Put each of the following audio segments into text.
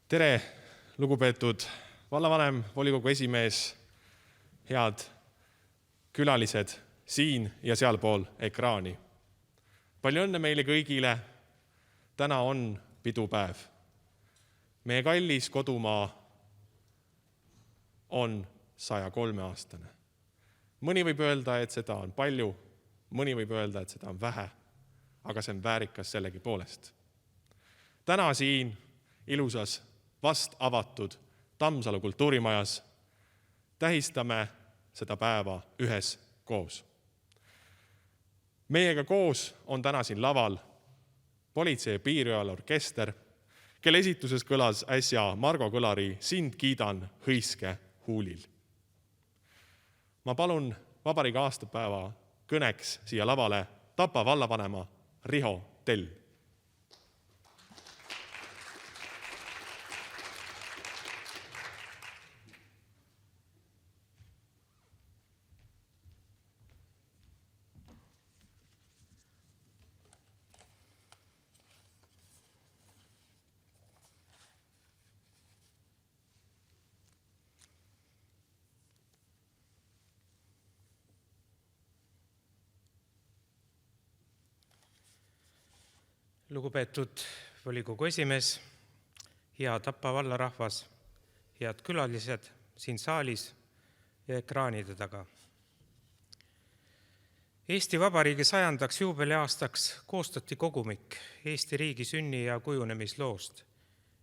Tere, lugupeetud vallavanem, volikogu esimees, head külalised siin ja sealpool ekraani. Palju õnne meile kõigile. Täna on pidupäev. Meie kallis kodumaa on 103-aastane. Mõni võib öelda, et seda on palju, mõni võib öelda, et seda on vähe, aga see on väärikas sellegi poolest. Täna siin ilusas vast avatud Tammsalu kultuurimajas tähistame seda päeva üheskoos. Meiega koos on täna siin laval Politsei- ja Piirivalveorkester, kelle esituses kõlas äsja Margo Kõlari Sind kiidan hõiske huulil. Ma palun vabariigi aastapäeva kõneks siia lavale Tapa vallavanema Riho Tell. Lugupeetud volikogu esimees, hea Tapa vallarahvas, head külalised siin saalis ja ekraanide taga. Eesti Vabariigi 100. juubeliaastaks koostati kogumik Eesti riigi sünni- ja kujunemisloost,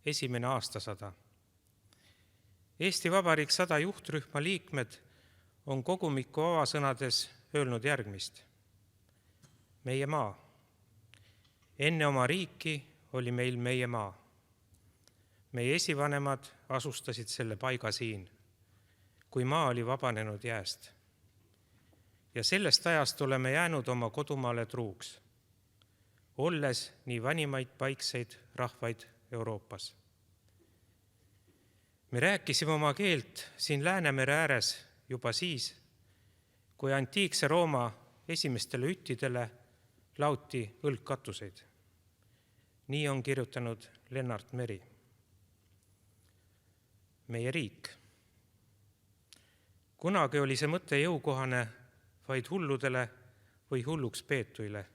esimene aastasada. Eesti Vabariik 100 juhtrühma liikmed on kogumiku avasõnades öelnud järgmist. Meie maa. Enne oma riiki oli meil meie maa. Meie esivanemad asustasid selle paiga siin, kui maa oli vabanenud jääst. Ja sellest ajast oleme jäänud oma kodumaale truuks, olles nii vanimaid paikseid rahvaid Euroopas. Me rääkisime oma keelt siin Läänemere ääres juba siis, kui antiikse Rooma esimestele üttidele lauti õlgkatuseid. Nii on kirjutanud Lennart Meri. Meie riik. Kunagi oli see mõte jõukohane vaid hulludele või hulluks peetuile.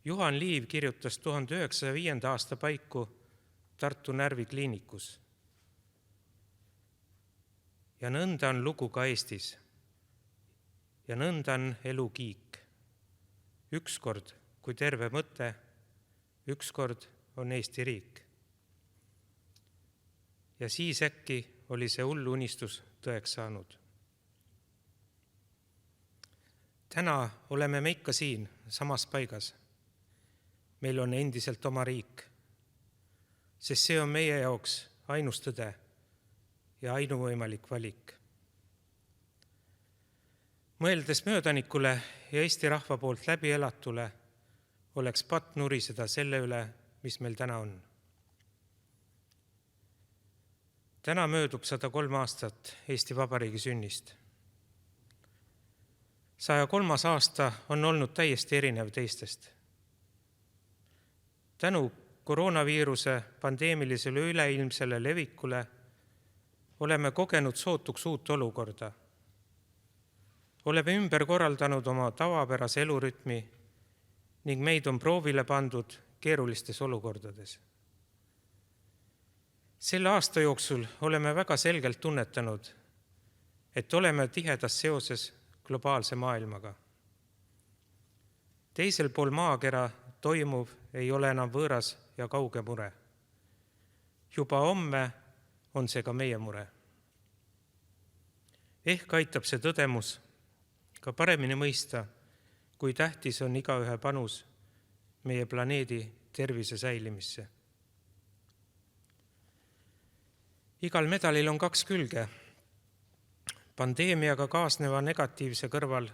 Juhan Liiv kirjutas 1905. aasta paiku Tartu närvikliinikus. Ja nõnda on lugu ka Eestis. Ja nõnda on elu kiik. Ükskord, kui terve mõte, ükskord on Eesti riik. Ja siis äkki oli see hull unistus tõeks saanud. Täna oleme me ikka siin, samas paigas. Meil on endiselt oma riik, sest see on meie jaoks ainus tõde ja ainuvõimalik valik. Mõeldes möödanikule ja Eesti rahva poolt läbi elatule, oleks patt nuriseda selle üle, mis meil täna on. Täna möödub 103 aastat Eesti Vabariigi sünnist. 103. aasta on olnud täiesti erinev teistest. Tänu koroonaviiruse pandeemilisele üleilmsele levikule oleme kogenud sootuks uut olukorda. Oleme ümber korraldanud oma tavapärase elurütmi ning meid on proovile pandud keerulistes olukordades. Selle aasta jooksul oleme väga selgelt tunnetanud, et oleme tihedas seoses globaalse maailmaga. Teisel pool maakera toimuv ei ole enam võõras ja kauge mure. Juba homme on see ka meie mure. Ehk aitab see tõdemus ka paremini mõista, kui tähtis on igaühe panus meie planeedi tervise säilimisse. Igal medalil on 2 külge. Pandeemiaga kaasneva negatiivse kõrval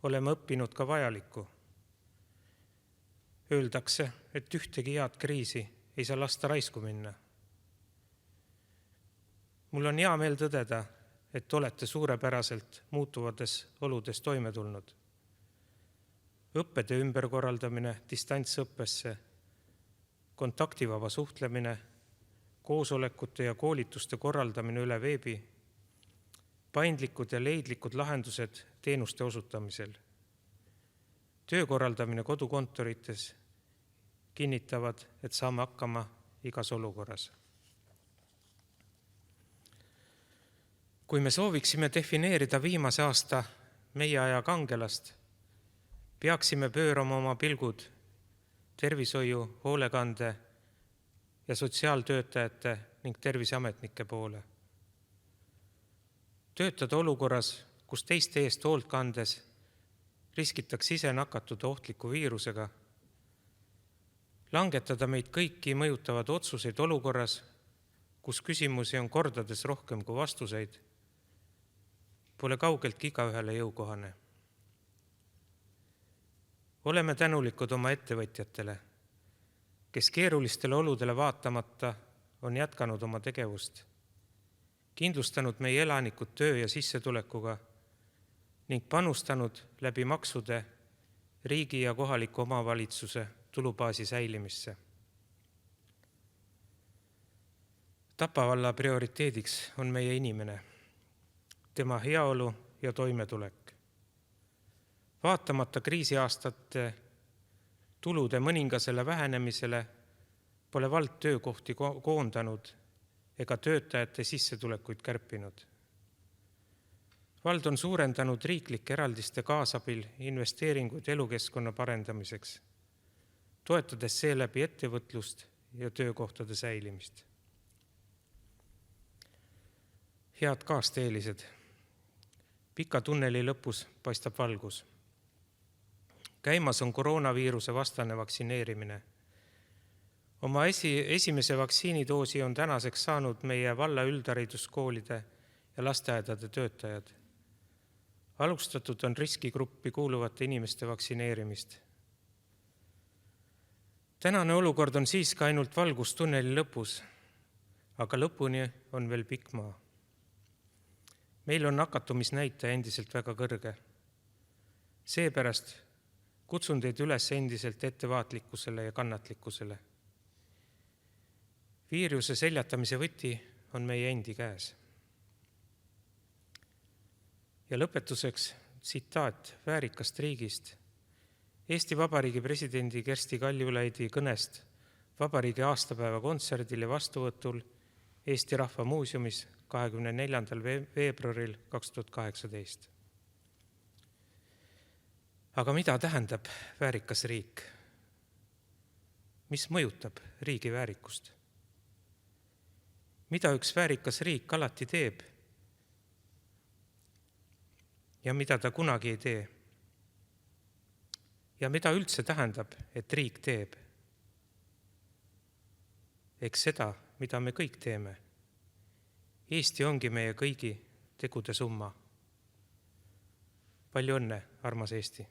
oleme õppinud ka vajalikku. Öeldakse, et ühtegi head kriisi ei saa lasta raisku minna. Mul on hea meel tõdeda, et olete suurepäraselt muutuvades oludes toime tulnud. Õppetöö ümberkorraldamine distantsõppesse, kontaktivaba suhtlemine, koosolekute ja koolituste korraldamine üle veebi, paindlikud ja leidlikud lahendused teenuste osutamisel, töö korraldamine kodukontorites kinnitavad, et saame hakkama igas olukorras. Kui me sooviksime defineerida viimase aasta meie aja kangelast, peaksime pöörama oma pilgud tervishoiu, hoolekande ja sotsiaaltöötajate ning terviseametnike poole. Töötada olukorras, kus teiste eest hoolt kandes riskitakse ise nakatuda ohtliku viirusega, langetada meid kõiki mõjutavad otsuseid olukorras, kus küsimusi on kordades rohkem kui vastuseid, pole kaugeltki igaühele jõukohane. Oleme tänulikud oma ettevõtjatele, kes keerulistele oludele vaatamata on jätkanud oma tegevust, kindlustanud meie elanikud töö ja sissetulekuga ning panustanud läbi maksude riigi ja kohaliku omavalitsuse tulubaasi säilimisse. Tapa valla prioriteediks on meie inimene, tema heaolu ja toimetulek. Vaatamata kriisiaastate tulude mõningasele vähenemisele pole vald töökohti koondanud ega töötajate sissetulekuid kärpinud. Vald on suurendanud riiklike eraldiste kaasabil investeeringuid elukeskkonna parendamiseks, toetades seeläbi ettevõtlust ja töökohtade säilimist. Head kaasteelised, pika tunneli lõpus paistab valgus. Käimas on koroonaviiruse vastane vaktsineerimine. Oma esimese vaktsiinidoosi on tänaseks saanud meie valla üldhariduskoolide ja lasteaedade töötajad. Alustatud on riskigruppi kuuluvate inimeste vaktsineerimist. Tänane olukord on siiski ainult valgustunneli lõpus, aga lõpuni on veel pikk maa. Meil on nakatumisnäitaja endiselt väga kõrge. Seepärast kutsun teid üles endiselt ettevaatlikkusele ja kannatlikkusele. Viiruse seljatamise võti on meie endi käes. Ja lõpetuseks tsitaat väärikast riigist, Eesti Vabariigi presidendi Kersti Kaljulaidi kõnest vabariigi aastapäeva kontserdil ja vastuvõtul Eesti Rahva Muuseumis 24. veebruaril 2018. Aga mida tähendab väärikas riik? Mis mõjutab riigi väärikust? Mida üks väärikas riik alati teeb ja mida ta kunagi ei tee? Ja mida üldse tähendab, et riik teeb? Eks seda, mida me kõik teeme. Eesti ongi meie kõigi tegude summa. Palju õnne, armas Eesti!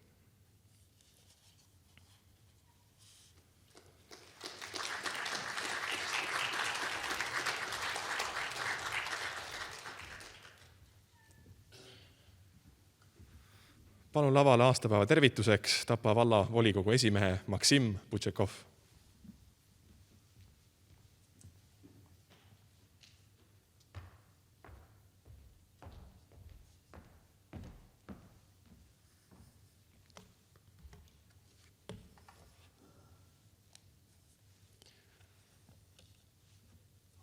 Palun lavale aastapäeva tervituseks Tapa valla volikogu esimehe Maksim Butšekov.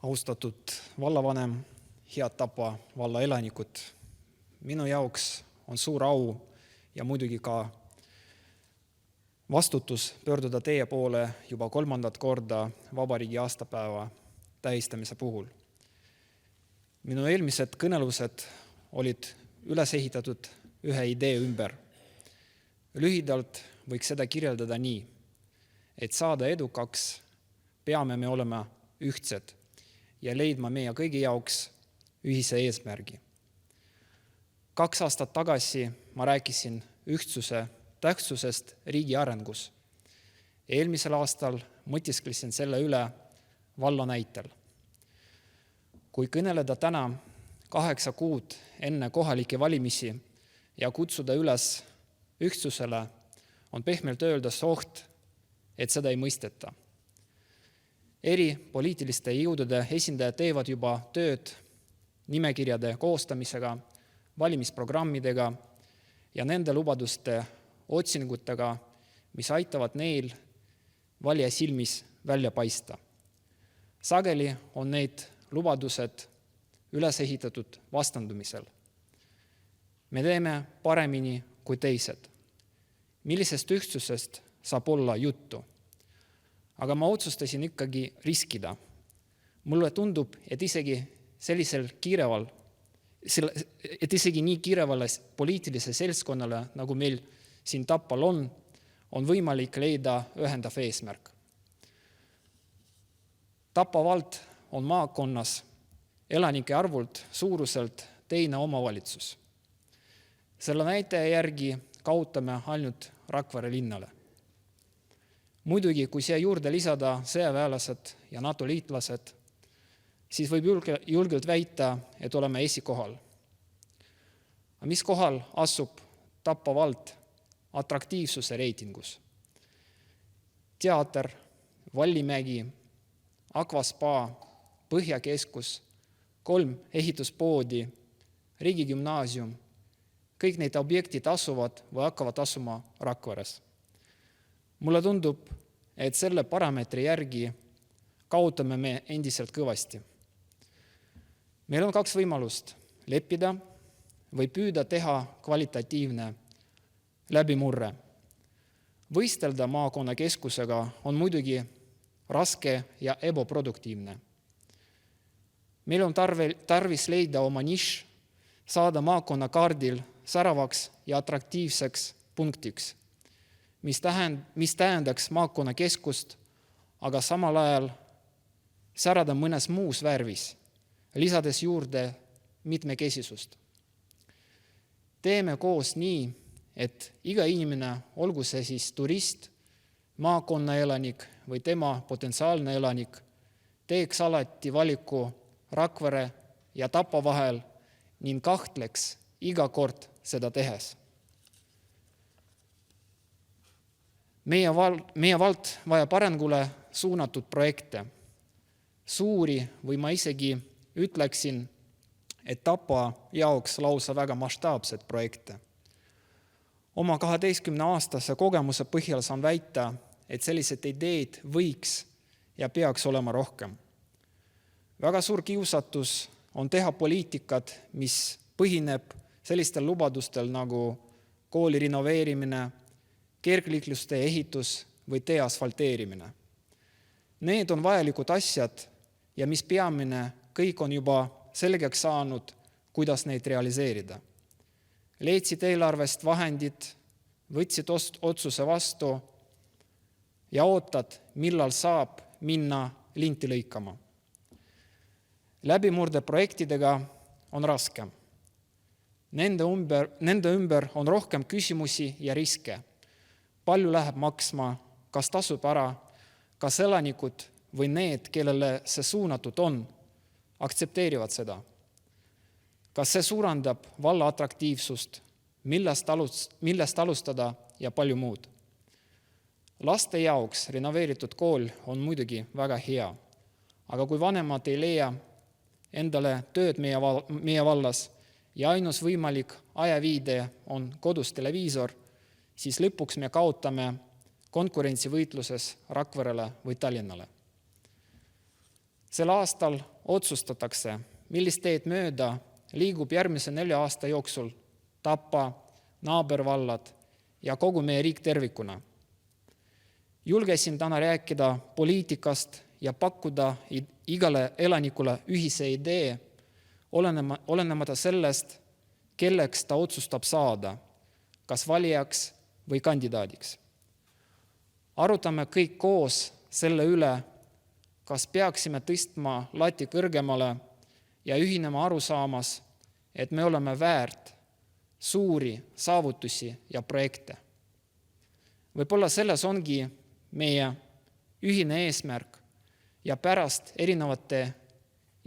Austatud vallavanem, head Tapa valla elanikud, minu jaoks on suur au ja muidugi ka vastutus pöörduda teie poole juba 3. korda vabariigi aastapäeva tähistamise puhul. Minu eelmised kõnelused olid üles ehitatud ühe idee ümber. Lühidalt võiks seda kirjeldada nii, et saada edukaks, peame me olema ühtsed ja leidma meie kõigi jaoks ühise eesmärgi. 2 aastat tagasi ma rääkisin ühtsuse tähtsusest riigi arengus. Eelmisel aastal mõtisklesin selle üle valla näitel. Kui kõneleda täna 8 kuud enne kohalike valimisi ja kutsuda üles ühtsusele, on pehmelt öeldes oht, et seda ei mõisteta. eri poliitiliste jõudude esindajad teevad juba tööd nimekirjade koostamisega, valimisprogrammidega ja nende lubaduste otsingutega, mis aitavad neil valija silmis välja paista. Sageli on need lubadused üles ehitatud vastandumisel. Me teeme paremini kui teised. Millisest ühtsusest saab olla juttu? Aga ma otsustasin ikkagi riskida. Mulle tundub, et isegi nii kiirevale poliitilise seltskonnale, nagu meil siin Tapal on võimalik leida ühendav eesmärk. Tapa vald on maakonnas elanike arvult suuruselt teine omavalitsus. Selle näitaja järgi kaotame ainult Rakvere linnale. Muidugi, kui siia juurde lisada sõjaväelased ja NATO liitlased, siis võib julgelt väita, et oleme esikohal. Aga mis kohal asub Tapa vald atraktiivsuse reitingus? Teater, Vallimägi, Akvaspa, Põhjakeskus, 3 ehituspoodi, riigigümnaasium, kõik need objektid asuvad või hakkavad asuma Rakveres. Mulle tundub, et selle parameetri järgi kaotame me endiselt kõvasti. Meil on 2 võimalust: leppida või püüda teha kvalitatiivne läbimurre. Võistelda maakonna keskusega on muidugi raske ja ebaproduktiivne. Meil on tarvis leida oma nišš, saada maakonna kaardil säravaks ja atraktiivseks punktiks, mis tähendaks maakonna keskust, aga samal ajal särada mõnes muus värvis, lisades juurde mitmekesisust. Teeme koos nii, et iga inimene, olgu see siis turist, maakonna elanik või tema potentsiaalne elanik, teeks alati valiku Rakvere ja Tapa vahel ning kahtleks iga kord seda tehes. Meie vald vajab arengule suunatud projekte, suuri või ma isegi ütleksin, et Tapa jaoks lausa väga mastaapsed projekte. Oma 12-aastase kogemuse põhjal saan väita, et sellised ideed võiks ja peaks olema rohkem. Väga suur kiusatus on teha poliitikat, mis põhineb sellistel lubadustel nagu kooli renoveerimine, kergliikluste ehitus või tee asfalteerimine. Need on vajalikud asjad ja mis peamine, kõik on juba selgeks saanud, kuidas neid realiseerida. Leidsid eelarvest vahendid, võtsid otsuse vastu ja ootad, millal saab minna linti lõikama. Läbimurdeprojektidega on raske. Nende ümber on rohkem küsimusi ja riske. Palju läheb maksma, kas tasub ära, kas elanikud või need, kellele see suunatud on, aktsepteerivad seda. Kas see suurendab valla atraktiivsust, millest alustada ja palju muud. Laste jaoks renoveeritud kool on muidugi väga hea, aga kui vanemad ei leia endale tööd meie vallas ja ainus võimalik ajaviide on kodus televiisor, siis lõpuks me kaotame konkurentsivõitluses Rakverele või Tallinnale. Sel aastal otsustatakse, millist teed mööda liigub järgmise 4 aasta jooksul Tapa, naabervallad ja kogu meie riik tervikuna. Julgesin täna rääkida poliitikast ja pakkuda igale elanikule ühise idee, olenemata sellest, kelleks ta otsustab saada, kas valijaks või kandidaadiks. Arutame kõik koos selle üle, kas peaksime tõstma lati kõrgemale ja ühinema arusaamas, et me oleme väärt suuri saavutusi ja projekte. Võib-olla selles ongi meie ühine eesmärk ja pärast erinevate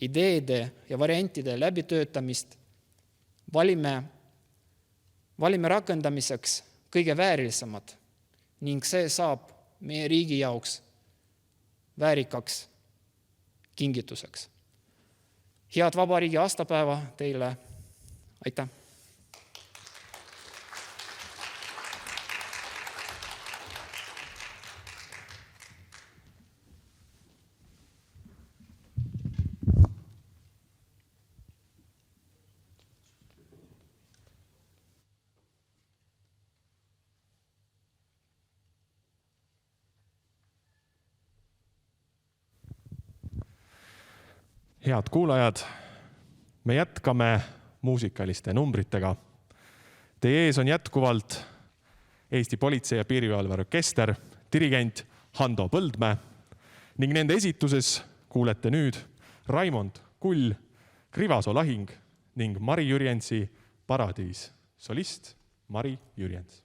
ideede ja variantide läbitöötamist valime rakendamiseks kõige väärilisemad ning see saab meie riigi jaoks väärikaks kingituseks. Head vabariigi aastapäeva teile! Aitäh! Head kuulajad, me jätkame muusikaliste numbritega. Teie ees on jätkuvalt Eesti Politsei- ja Piirivalveorkester, dirigent Hando Põldmäe ning nende esituses kuulete nüüd Raimond Kull, Krivasoo lahing ning Mari Jürjensi Paradiis, solist Mari Jürjens.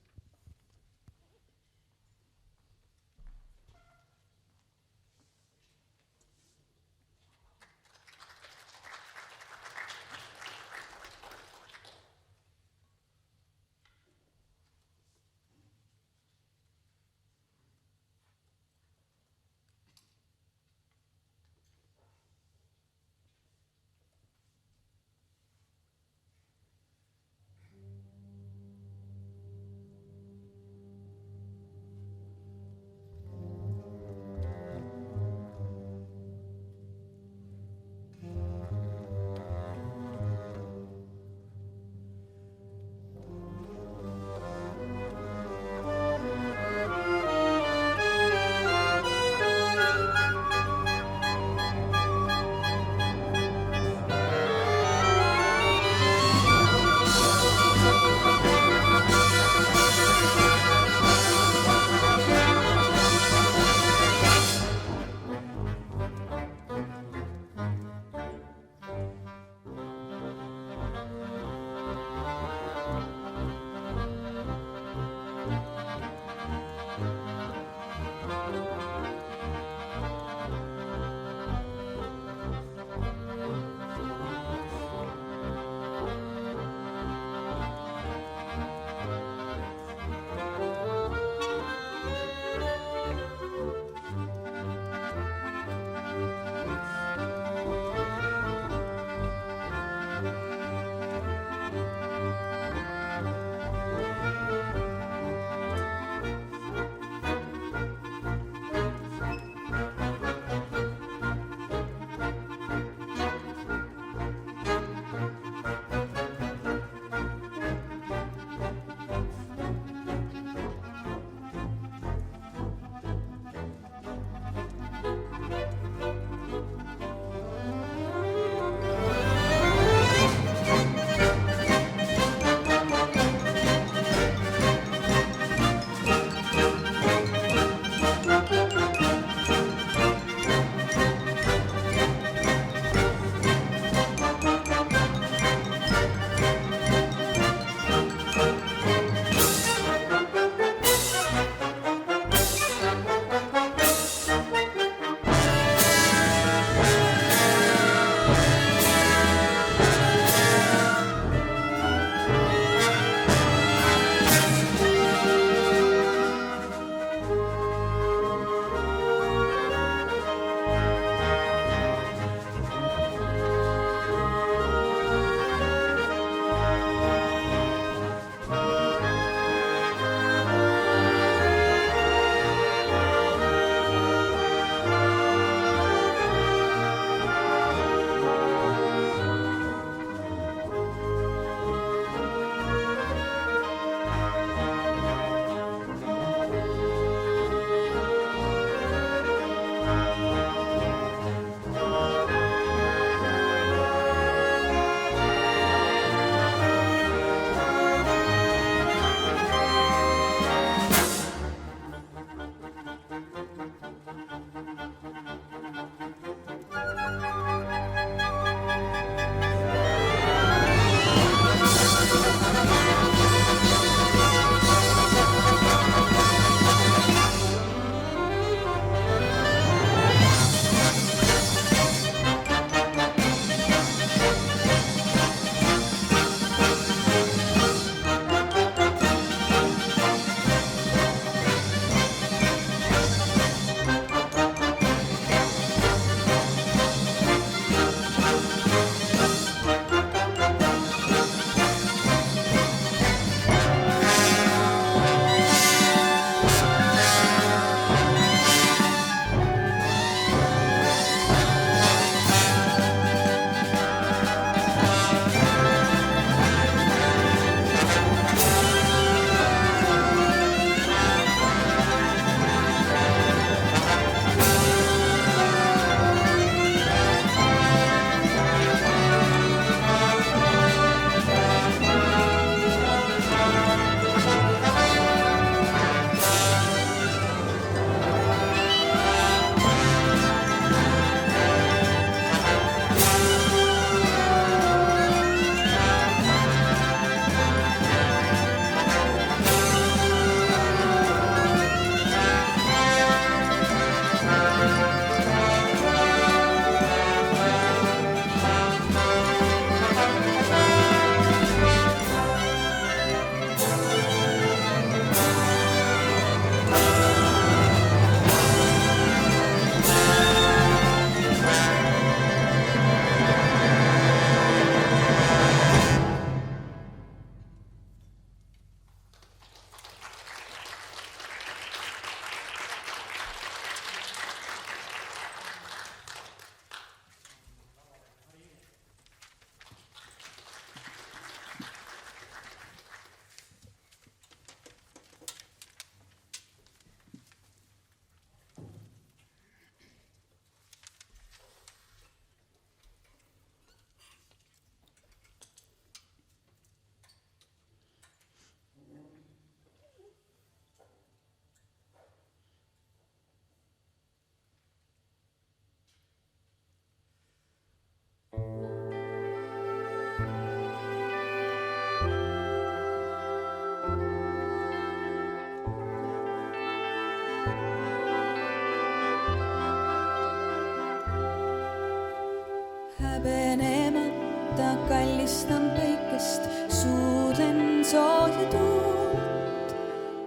häbenemata kallistan päikest, suudlen sooja tuult,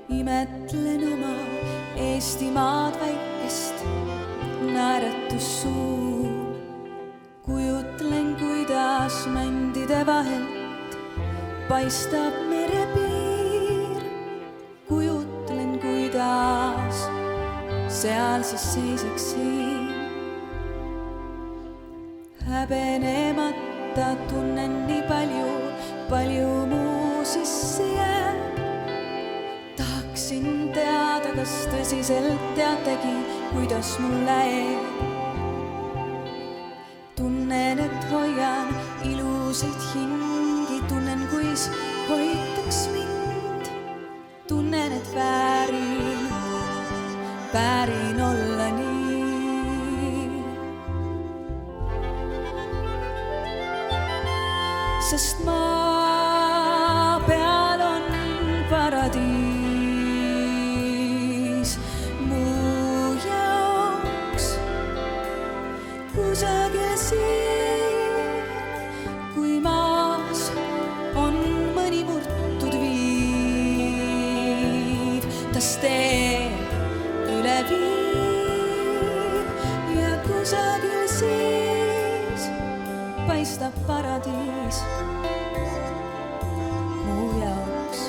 imetlen oma Eestimaad väikest, naeratus suul. Kujutlen, kuidas mändide vahelt paistab merepiir, kujutlen, kuidas seal siis seiseksin. Häbenemata tunnen nii palju, palju muu sisse jääb. Tahaksin teada, kas tõsiselt teategi, kuidas mul läheb. Tunnen, et hoian ilusaid hingi, tunnen, kuis hoitaks mind. Tunnen, et väärin olla nii. Sest maa peal on paradiis mu jaoks. Kusagil siin, kui maas on mõni murtud viiv, tas tee üle viib ja kusagil siis paistab paradiis mu jaoks.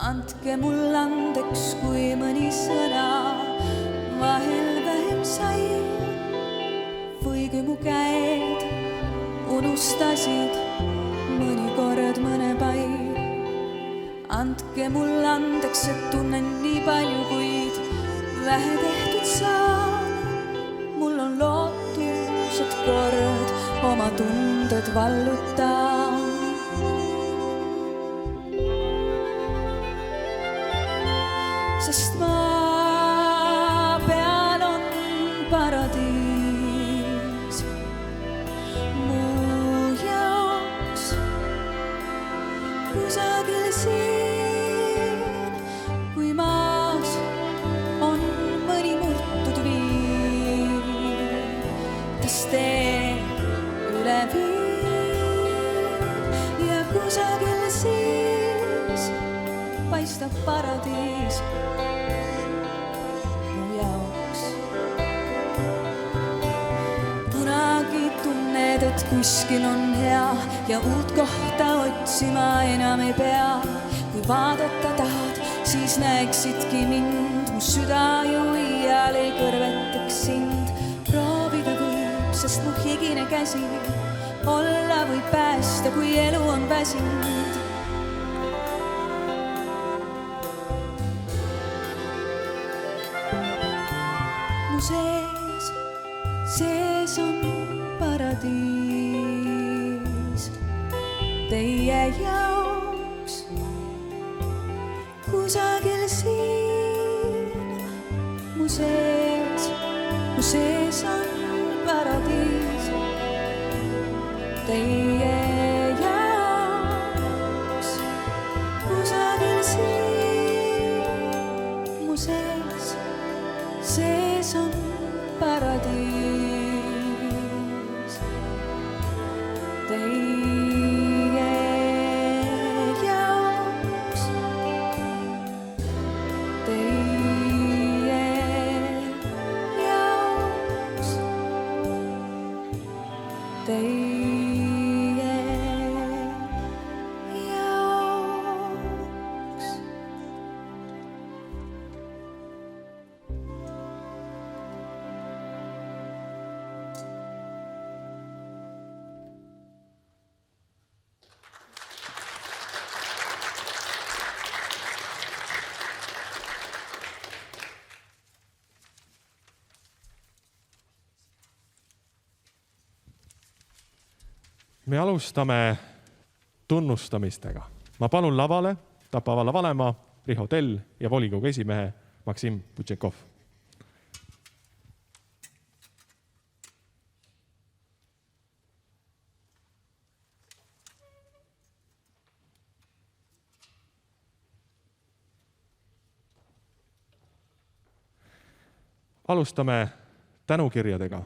Andke mul andeks, kui mõni sõna vahel vähem sai või kui mu käed unustasid mõnikord mõne pai. Andke mul andeks, et tunnen nii palju, kuid vähe tehtud saan. Mul on lootus, et kord oma tunded vallutan. Sest maa peal on paradiis mu jaoks. Kusagil siin, kui maas on mõni murtud viiv, tas tee üle viib ja kusagil siis paistab paradiis mu jaoks. Kunagi tunned, et kuskil on hea ja uut kohta otsima enam ei pea. Kui vaadata tahad, siis näeksidki mind, mu süda ju iial ei kõrvetaks sind. Proovida võib, sest mu higine käsi olla võib päästa, kui elu on väsinud. Mu sees on paradiis teie jaoks. Kusagil siin mu sees on paradiis teie jaoks. Kusagil siin mu sees on paradiis teie jaoks. Teie jaoks. Teie jaoks. Me alustame tunnustamistega. Ma palun lavale Tapavalla vanema Riho Tell ja volikogu esimehe Maksim Putšenkov. Alustame tänukirjadega.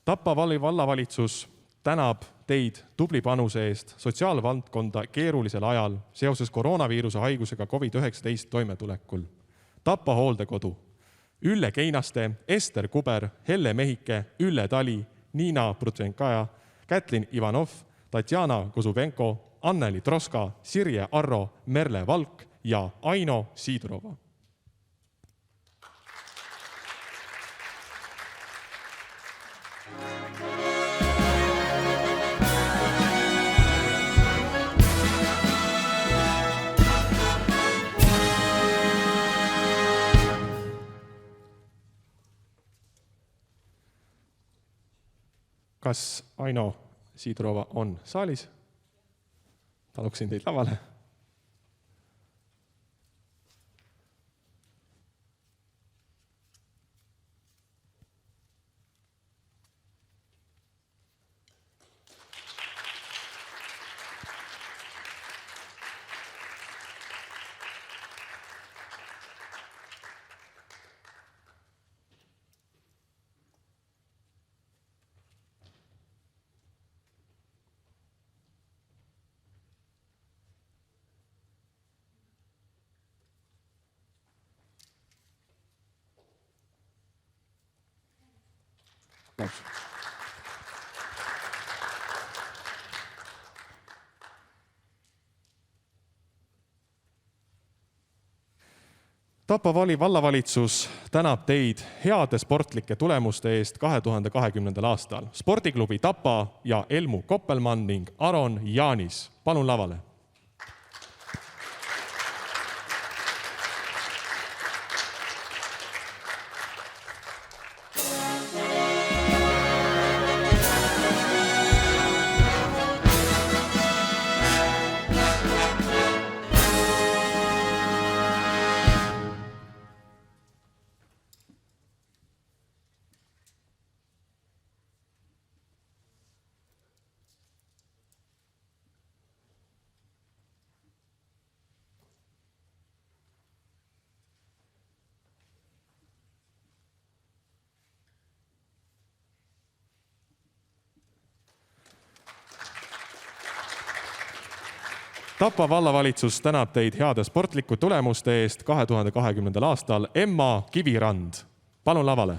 Tapa vallavalitsus tänab teid tubli panuse eest sotsiaalvaldkonda keerulisel ajal seoses koroonaviiruse haigusega COVID-19 toimetulekul. Tapa hooldekodu, Ülle Keinaste, Ester Kuber, Helle Mehike, Ülle Tali, Niina Prutsenkaja, Kätlin Ivanov, Tatjana Kozubenko, Anneli Troska, Sirje Arro, Merle Valk ja Aino Siidurova. Kas Aino Siidurova on saalis? Paluksin teid lavale. Tapa vallavalitsus tänab teid heade sportlike tulemuste eest 2020. aastal. Spordiklubi Tapa ja Elmu Koppelmann ning Aron Jaanis. Palun lavale. Tapa vallavalitsus tänab teid heade sportliku tulemuste eest 2020. aastal. Emma Kivirand, palun lavale.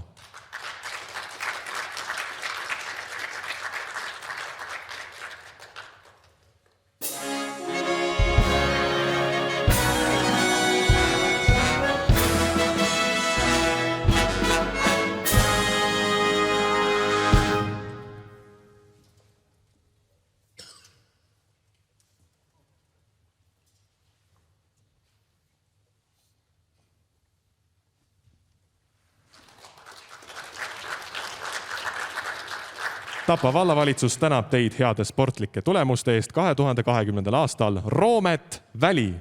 Tapa vallavalitsus tänab teid heade sportlike tulemuste eest 2020. aastal. Roomet Väli.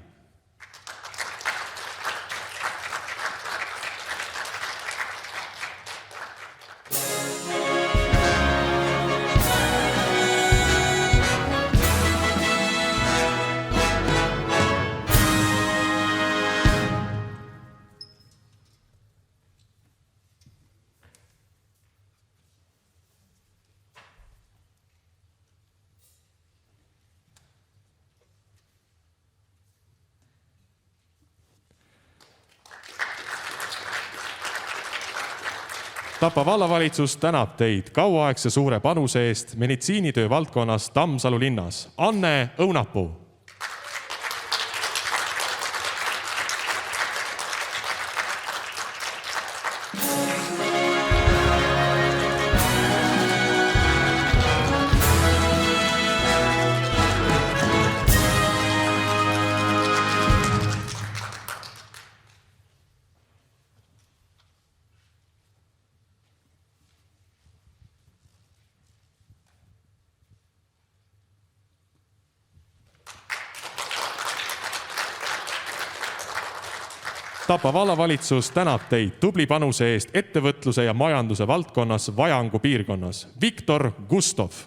Tapa vallavalitsus tänab teid kauaaegse suure panuse eest meditsiinitöö valdkonnas Tammsalu linnas. Anne Õunapuu. Tapa vallavalitsus tänab teid tubli panuse eest ettevõtluse ja majanduse valdkonnas Vajangu piirkonnas. Viktor Gustov.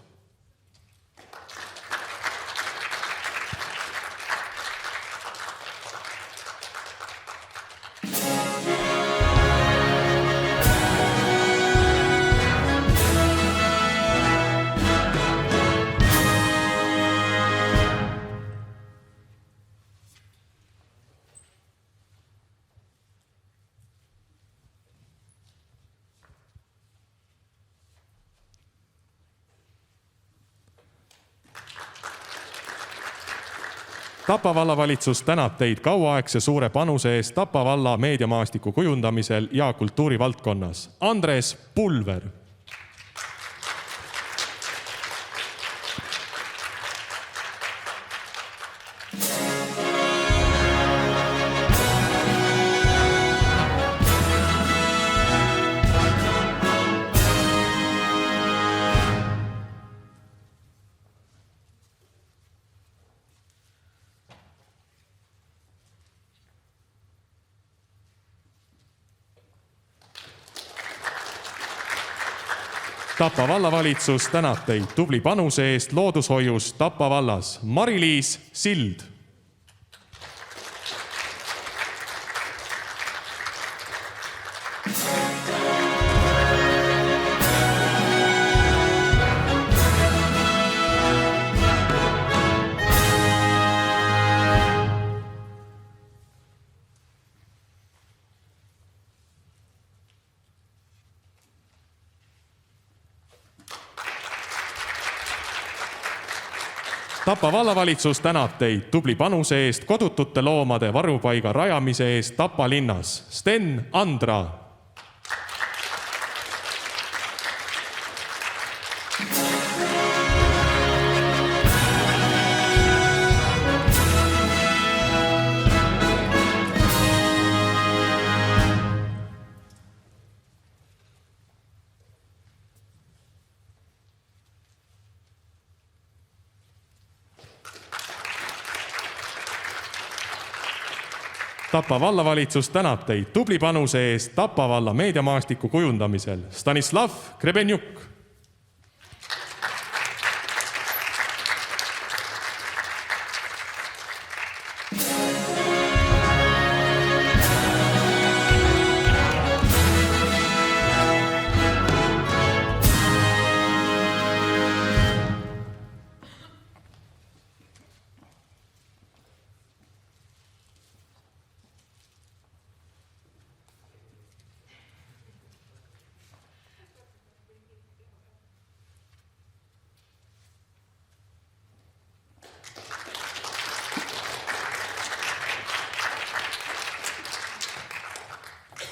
Tapa vallavalitsus tänab teid kauaaegse suure panuse eest Tapa valla meediamaastiku kujundamisel ja kultuurivaldkonnas. Andres Pulver. Tapa vallavalitsus tänab teid tubli panuse eest loodushoius Tapa vallas. Mari-Liis Sild. Tapa vallavalitsus tänab teid tubli panuse eest kodutute loomade varupaiga rajamise eest Tapa linnas. Sten Andra. Tapa vallavalitsus tänab teid tubli panuse eest Tapa valla meediamaastiku kujundamisel. Stanislav Krebenjuk.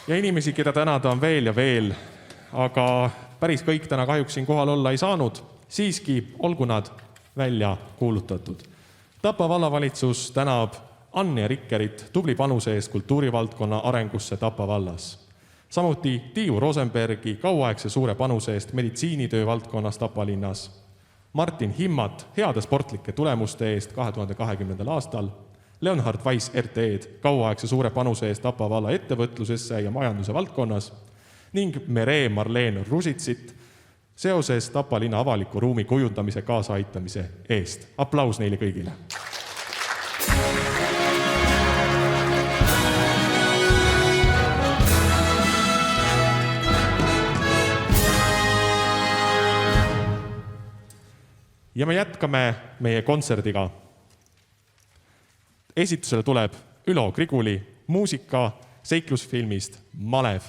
Ja inimesi, keda tänada on veel ja veel, aga päris kõik täna kahjuks siin kohal olla ei saanud. Siiski olgu nad välja kuulutatud. Tapa vallavalitsus tänab Anne Rikkerit tubli panuse eest kultuurivaldkonna arengusse Tapa vallas. Samuti Tiiu Rosenbergi kauaaegse suure panuse eest meditsiinitöö valdkonnas Tapa linnas. Martin Himmat heade sportlike tulemuste eest 2020. aastal. Leonhard Weiss RTE-d kauaaegse suure panuse eest Tapa valla ettevõtlusesse ja majanduse valdkonnas ning Mere Marleen Rusitsit seoses Tapa linna avaliku ruumi kujundamise kaasaaitamise eest. Aplaus neile kõigile. Ja me jätkame meie kontserdiga. Esitusele tuleb Ülo Griguli muusika seiklusfilmist Malev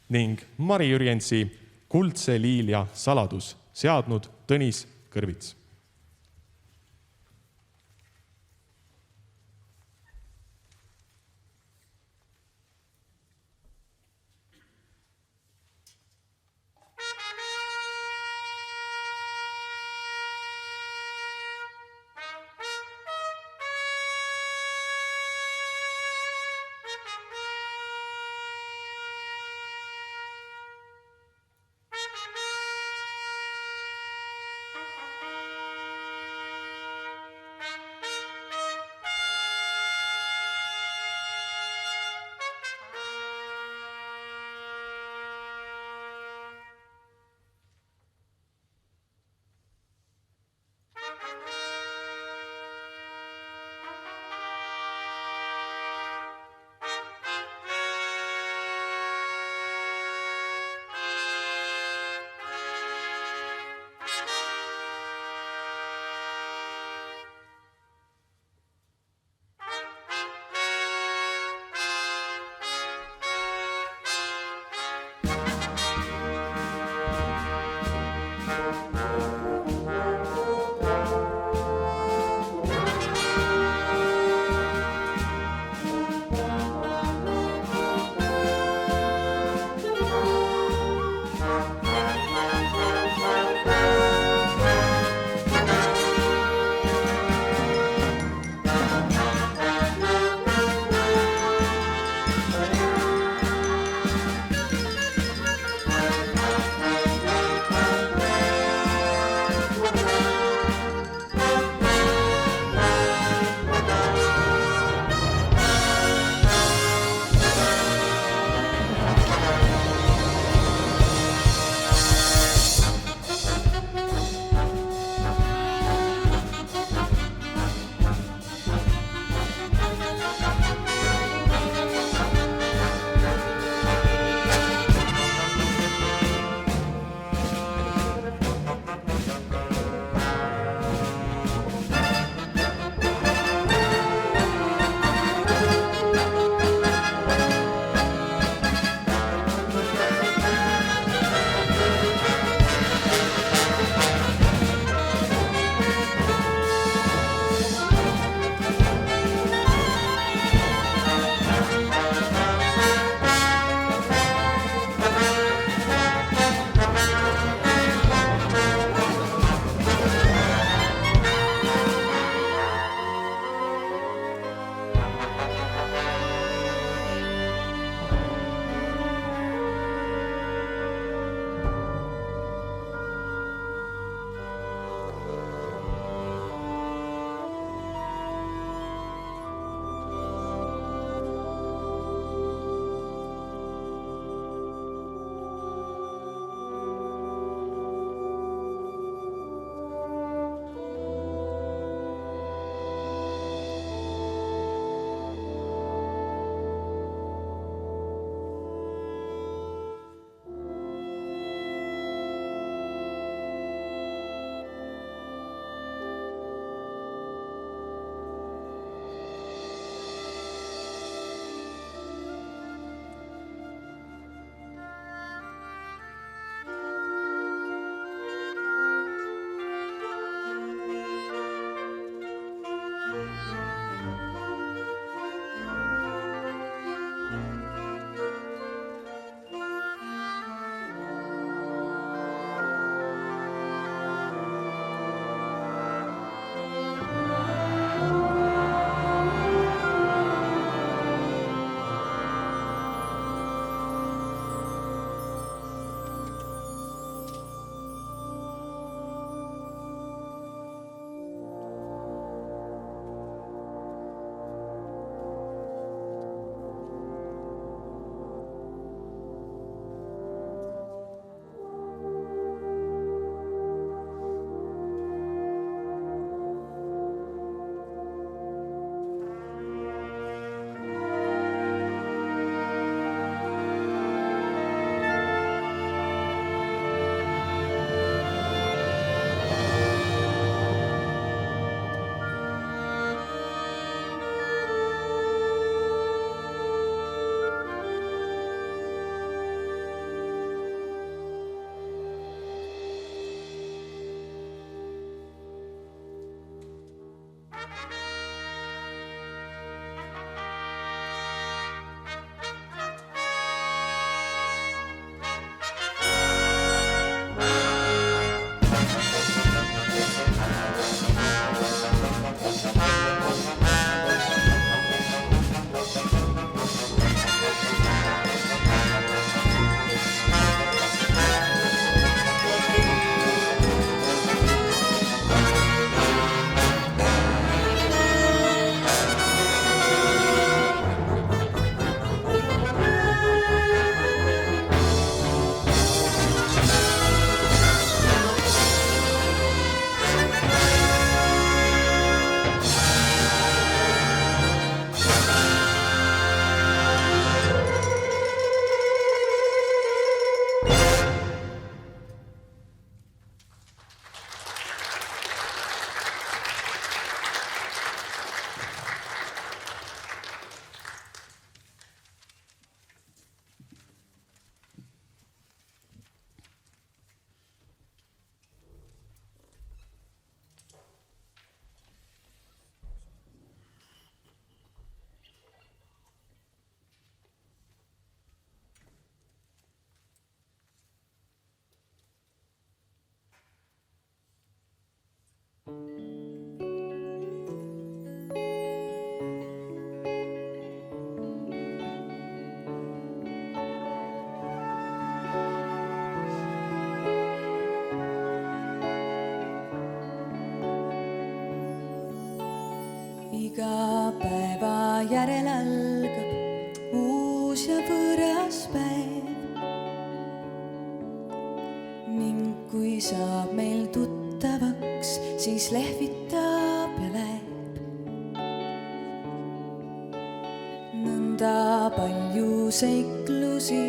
ning Mari Jürjensi Kuldse liilja saladus seadnud Tõnis Kõrvits. järel algab uus ja võõras päev. Ning kui saab meil tuttavaks, siis lehvitab ja läheb. Nõnda palju seiklusi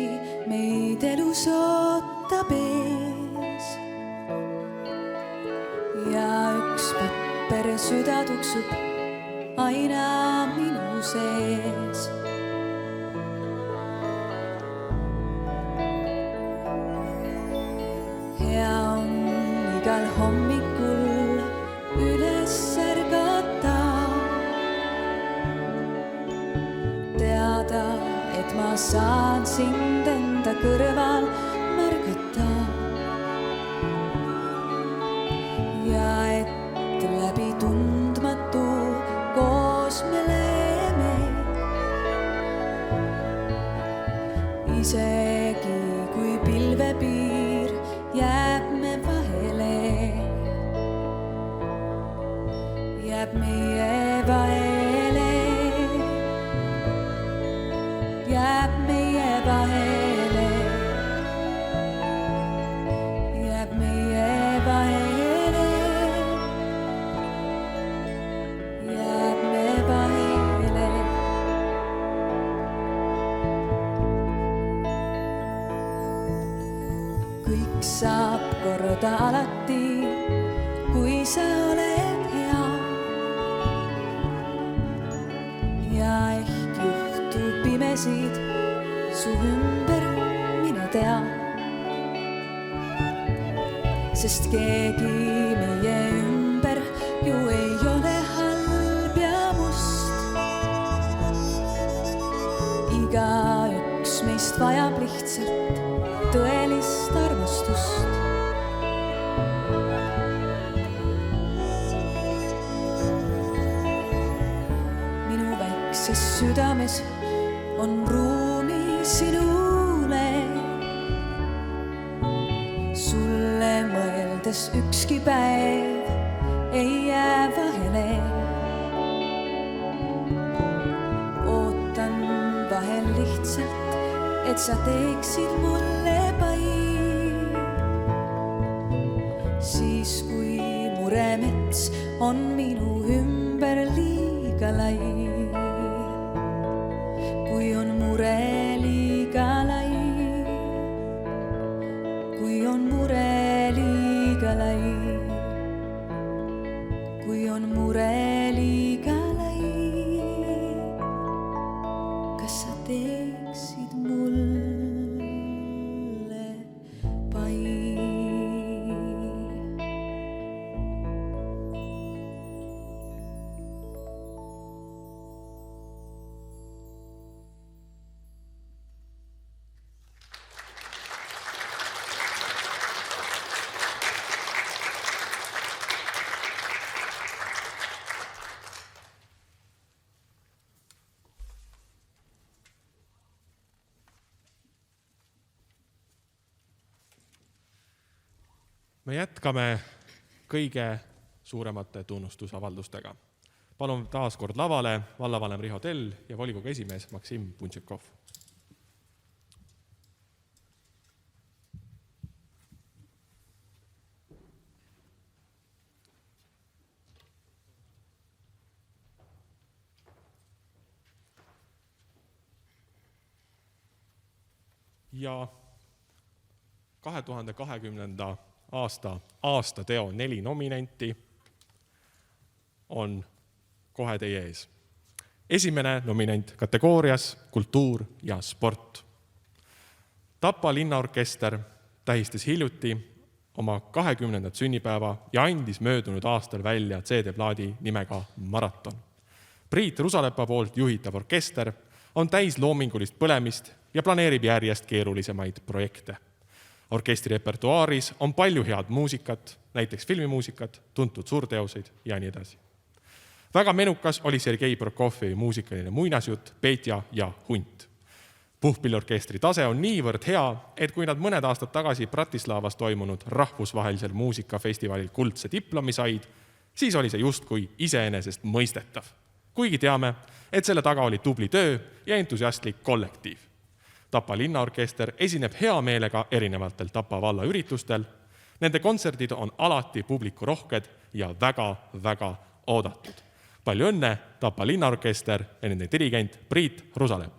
meid elus ootab ees. Ja üks papper süda tuksub aina minu sees. Hea on igal hommikul üles ärgata, teada, et ma saan sind enda kõrval märgata ja et läbi tundmatu koos me läheme. Isegi kui pilvepiir jääb me vahele, jääb meie vahele, jääb meie vahele, jääb meie vahele, jääb me vahele. Kõik saab korda alati, kui sa oled hea. Ja ehk juhtub imesid su ümber, mine tea. Sest keegi meie ümber ju ei ole halb ja must. Igaüks meist vajab lihtsalt tõelist armastust. Minu väikses südames on ruumi sinule. Sulle mõeldes ükski päev ei jää vahele. Ootan vahel lihtsalt, et sa teeksid mulle pai. Siis kui muremets on minu ümber liiga lai. Kui on mure liiga lai. Kui on mure liiga lai. Kui on mure liiga lai. Kas sa teeksid mulle pai? Me jätkame kõige suuremate tunnustusavaldustega. Palun taas kord lavale vallavanem Riho Tell ja volikogu esimees Maksim Puntšikov. Ja 2020. aastateo 4 nominenti on kohe teie ees. Esimene nominent kategoorias kultuur ja sport. Tapa linnaorkester tähistas hiljuti oma 20. sünnipäeva ja andis möödunud aastal välja CD-plaadi nimega Maraton. Priit Rusalepa poolt juhitav orkester on täis loomingulist põlemist ja planeerib järjest keerulisemaid projekte. Orkestri repertuaaris on palju head muusikat, näiteks filmimuusikat, tuntud suurteoseid ja nii edasi. Väga menukas oli Sergei Prokofjevi muusikaline muinasjutt Petja ja hunt. Puhkpilliorkestri tase on niivõrd hea, et kui nad mõned aastad tagasi Bratislavas toimunud rahvusvahelisel muusikafestivalil kuldse diplomi said, siis oli see justkui iseenesest mõistetav. kuigi teame, et selle taga oli tubli töö ja entusiastlik kollektiiv. Tapa linnaorkester esineb hea meelega erinevatel Tapa valla üritustel. Nende kontserdid on alati publiku rohked ja väga oodatud. Palju õnne, Tapa linnaorkester ja nende dirigent Priit Rusalepp.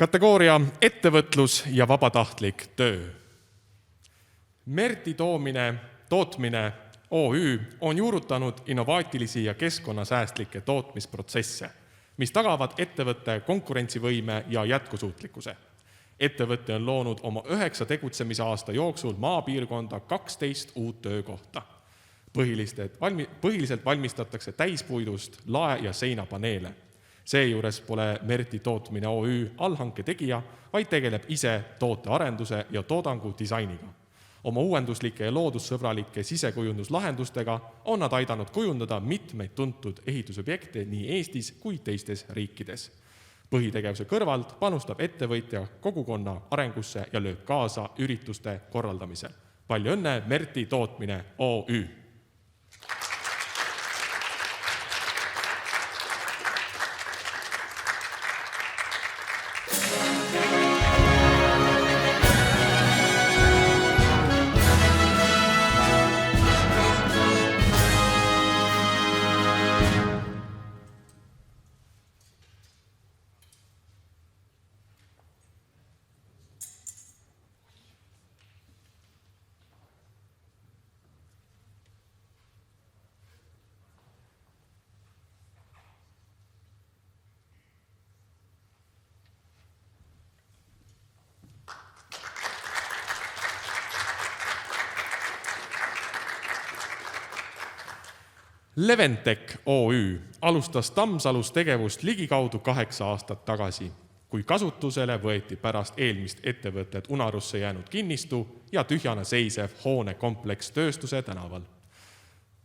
Kategooria ettevõtlus ja vabatahtlik töö. Merti tootmine OÜ on juurutanud innovaatilisi ja keskkonnasäästlikke tootmisprotsesse, mis tagavad ettevõtte konkurentsivõime ja jätkusuutlikkuse. Ettevõtte on loonud oma 9 tegutsemise aasta jooksul maapiirkonda 12 uut töökohta. Põhiliselt valmistatakse täispuidust lae- ja seinapaneele. Seejuures pole Merti tootmine OÜ allhanke tegija, vaid tegeleb ise tootearenduse ja toodangu disainiga. Oma uuenduslike ja loodussõbralike sisekujunduslahendustega on nad aidanud kujundada mitmeid tuntud ehitusobjekte nii Eestis kui teistes riikides. Põhitegevuse kõrvalt panustab ettevõtja kogukonna arengusse ja lööb kaasa ürituste korraldamisel. Palju õnne, Merti tootmine OÜ! Leventec OÜ alustas Tammsalus tegevust ligikaudu 8 aastat tagasi, kui kasutusele võeti pärast eelmist ettevõtet unarusse jäänud kinnistu ja tühjana seisev hoonekompleks Tööstuse tänaval.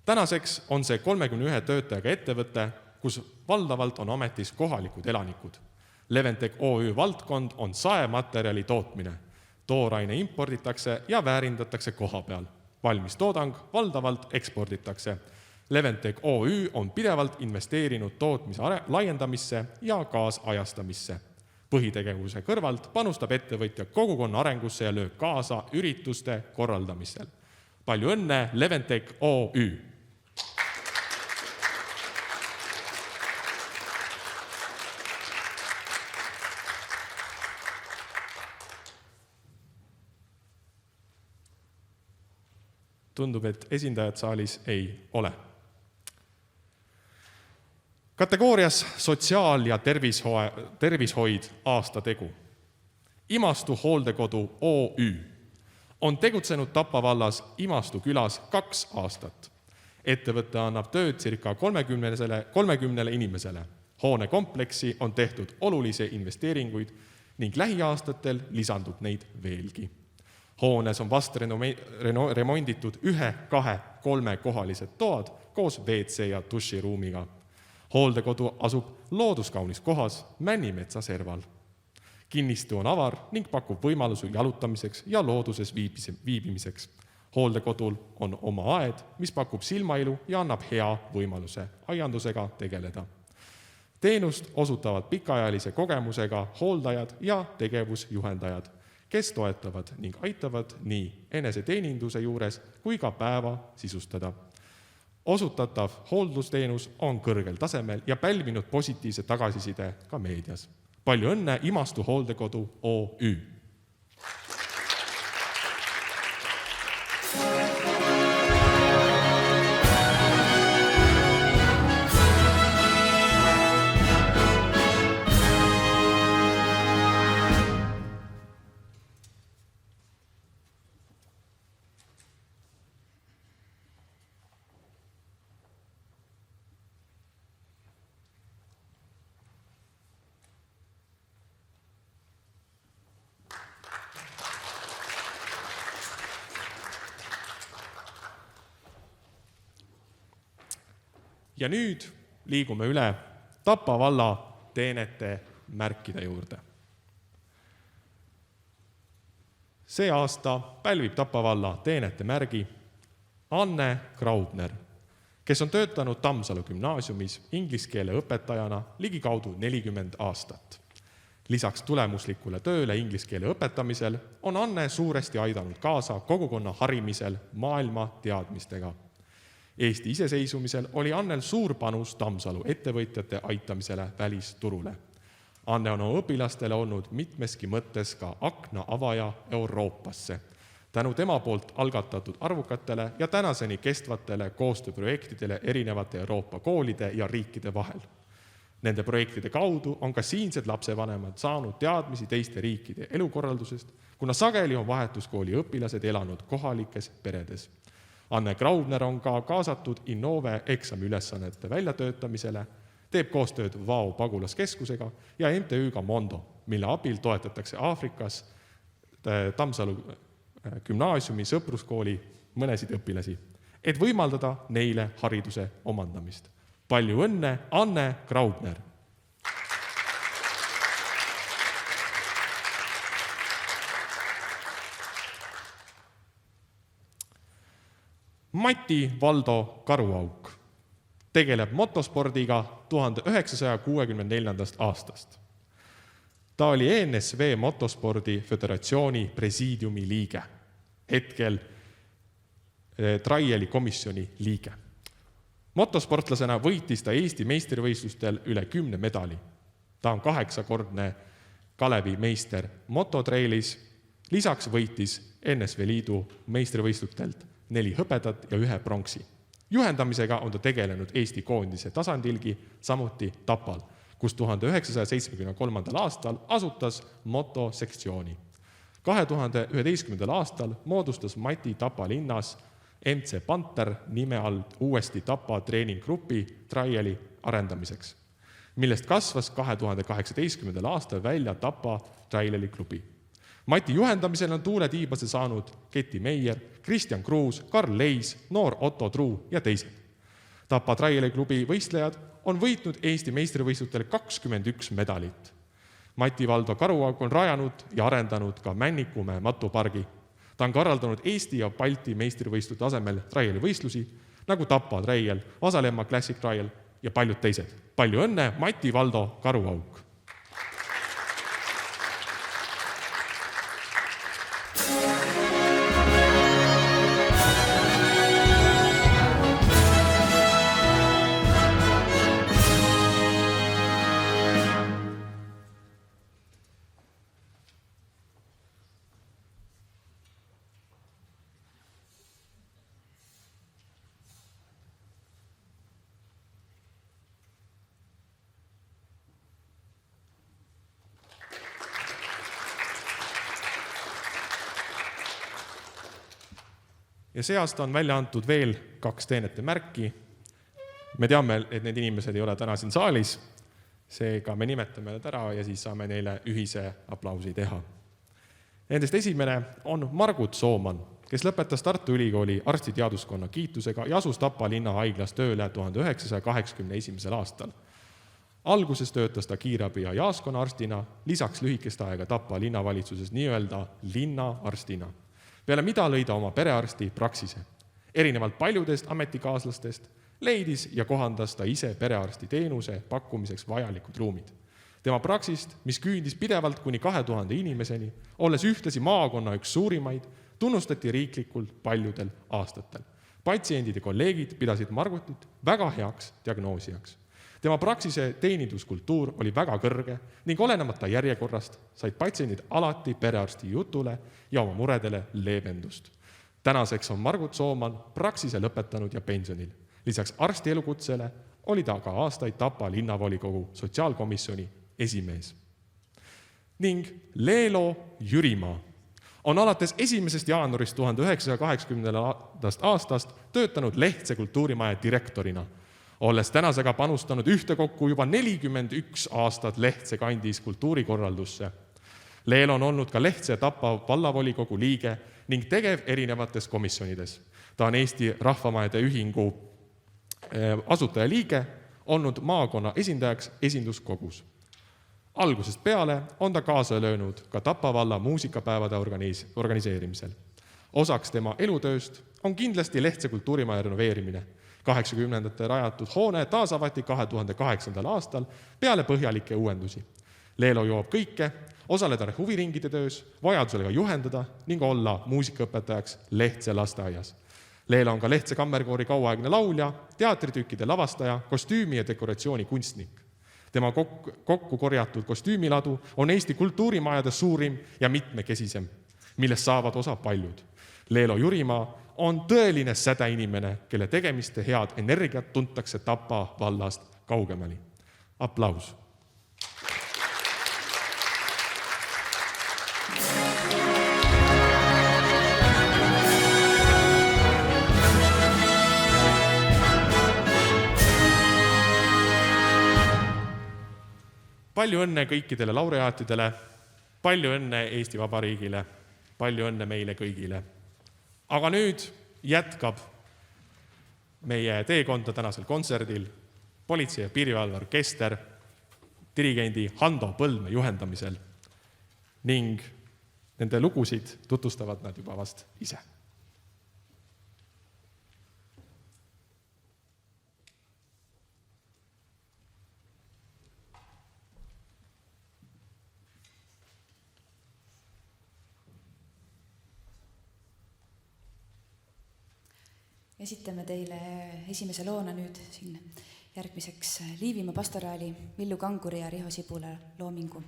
Tänaseks on see 31 töötajaga ettevõte, kus valdavalt on ametis kohalikud elanikud. Leventec OÜ valdkond on saematerjali tootmine. Tooraine imporditakse ja väärindatakse kohapeal. Valmis toodang valdavalt eksporditakse. Leventec OÜ on pidevalt investeerinud tootmise laiendamisse ja kaasajastamisse. Põhitegevuse kõrvalt panustab ettevõtja kogukonna arengusse ja lööb kaasa ürituste korraldamisel. Palju õnne, Leventec OÜ! Tundub, et esindajad saalis ei ole. Kategoorias sotsiaal- ja tervishoid aastategu. Imastu hooldekodu OÜ on tegutsenud Tapa vallas Imastu külas 2 aastat. Ettevõte annab tööd circa 30 inimesele. Hoonekompleksi on tehtud olulisi investeeringuid ning lähiaastatel lisandub neid veelgi. Hoones on vast remonditud 1, 2, 3 kohalised toad koos WC ja duširuumiga. Hooldekodu asub looduskaunis kohas Männimetsa serval. Kinnistu on avar ning pakub võimalusi jalutamiseks ja looduses viibimiseks. Hooldekodul on oma aed, mis pakub silmailu ja annab hea võimaluse aiandusega tegeleda. Teenust osutavad pikaajalise kogemusega hooldajad ja tegevusjuhendajad, kes toetavad ning aitavad nii eneseteeninduse juures kui ka päeva sisustada. Osutatav hooldusteenus on kõrgel tasemel ja pälvinud positiivse tagasiside ka meedias. Palju õnne, Imastu hooldekodu OÜ! Ja nüüd liigume üle Tapa valla teenete märkide juurde. See aasta pälvib Tapa valla teenete märgi Anne Graubner, kes on töötanud Tammsalu gümnaasiumis ingliskeele õpetajana ligikaudu 40 aastat. Lisaks tulemuslikule tööle ingliskeele õpetamisel on Anne suuresti aidanud kaasa kogukonna harimisel maailma teadmistega. Eesti iseseisvumisel oli Annel suur panus Tammsalu ettevõtjate aitamisele välisturule. Anne on oma õpilastele olnud mitmeski mõttes ka akna avaja Euroopasse, tänu tema poolt algatatud arvukatele ja tänaseni kestvatele koostööprojektidele erinevate Euroopa koolide ja riikide vahel. Nende projektide kaudu on ka siinsed lapsevanemad saanud teadmisi teiste riikide elukorraldusest, kuna sageli on vahetuskooli õpilased elanud kohalikes peredes. Anne Graubner on ka kaasatud Innove eksamiülesannete väljatöötamisele, teeb koostööd Vao pagulaskeskusega ja MTÜ-ga Mondo, mille abil toetatakse Aafrikas Tammsalu gümnaasiumi sõpruskooli mõnesid õpilasi, et võimaldada neile hariduse omandamist. Palju õnne, Anne Graubner! Mati Valdo Karuauk tegeleb motospordiga 1964. aastast. Ta oli ENSV Motospordi Föderatsiooni presiidiumi liige, hetkel Traiali komisjoni liige. Motosportlasena võitis ta Eesti meistrivõistlustel üle 10 medali. Ta on 8-kordne Kalevi meister mototreilis, lisaks võitis NSV Liidu meistrivõistlustelt 4 hõbedat ja 1 pronksi. Juhendamisega on ta tegelenud Eesti koondise tasandilgi, samuti Tapal, kus 1973. aastal asutas motosektsiooni. 2011. aastal moodustas Mati Tapa linnas MC Panther nime all uuesti Tapa treeninggrupi Traiali arendamiseks, millest kasvas 2018. aastal välja Tapa Traiali klubi. Mati juhendamisel on tuule tiibase saanud Keti Meier, Kristjan Kruus, Karl Leis, noor Otto Truu ja teised. Tapa Traiali klubi võistlejad on võitnud Eesti meistrivõistlustel 21 medalit. Mati Valdo Karuauk on rajanud ja arendanud ka Männikumäe matupargi. Ta on korraldanud Eesti ja Balti meistrivõistluste tasemel Traiali võistlusi, nagu Tapa Traial, Vasalemma Classic Trial ja paljud teised. Palju õnne, Mati Valdo Karuauk! Ja see aasta on välja antud veel 2 teenete märki. Me teame, et need inimesed ei ole täna siin saalis, seega me nimetame nad ära ja siis saame neile ühise aplausi teha. Nendest esimene on Margut Sooman, kes lõpetas Tartu Ülikooli arstiteaduskonna kiitusega ja asus Tapa linna haiglas tööle 1981. aastal. Alguses töötas ta kiirabi ja jaaskonna arstina, lisaks lühikest aega Tapa linnavalitsuses nii-öelda linnaarstina. Peale mida lõi ta oma perearsti praksise. Erinevalt paljudest ametikaaslastest leidis ja kohandas ta ise perearsti teenuse pakkumiseks vajalikud ruumid. Tema praksist, mis küündis pidevalt kuni 2000 inimeseni, olles ühtlasi maakonna üks suurimaid, tunnustati riiklikult paljudel aastatel. Patsiendid ja kolleegid pidasid Margutit väga heaks diagnoosijaks. Tema praksise teeninduskultuur oli väga kõrge ning olenemata järjekorrast said patsiendid alati perearsti jutule ja oma muredele leevendust. Tänaseks on Margut Sooman praksise lõpetanud ja pensionil. Lisaks arsti elukutsele oli ta ka aastaid Tapa linnavolikogu sotsiaalkomisjoni esimees. Ning Leelo Jürimaa on alates 1. jaanuarist 1980. aastast töötanud Lehtse kultuurimaja direktorina, olles tänasega panustanud ühtekokku juba 41 aastat Lehtse kandis kultuurikorraldusse. Leel on olnud ka Lehtse Tapa vallavolikogu liige ning tegev erinevates komisjonides. Ta on Eesti Rahvamajade Ühingu asutajaliige, olnud maakonna esindajaks esinduskogus. Algusest peale on ta kaasa löönud ka Tapa valla muusikapäevade organiseerimisel. Osaks tema elutööst on kindlasti Lehtse kultuurimaja renoveerimine. 80ndate rajatud hoone taasavati 2008. aastal peale põhjalikke uuendusi. Leelo jõuab kõike, osaleda huviringide töös, vajadusel ka juhendada ning olla muusikaõpetajaks Lehtse lasteaias. Leelo on ka Lehtse kammerkoori kauaaegne laulja, teatritükkide lavastaja, kostüümi ja dekoratsiooni kunstnik. Tema kokku korjatud kostüümiladu on Eesti kultuurimajade suurim ja mitmekesisem, millest saavad osa paljud. Leelo Jurimaa on tõeline sädeinimene, kelle tegemiste head energiat tuntakse Tapa vallast kaugemali. Aplaus! Palju õnne kõikidele laureaatidele, palju õnne Eesti Vabariigile, palju õnne meile kõigile. Aga nüüd jätkab meie teekonda tänasel kontserdil Politsei- ja piirivalveorkester dirigendi Hando Põldme juhendamisel ning nende lugusid tutvustavad nad juba vast ise. Esitame teile esimese loona nüüd siin järgmiseks Liivimaa pastoraali Villu Kanguri ja Riho Sibula loomingu.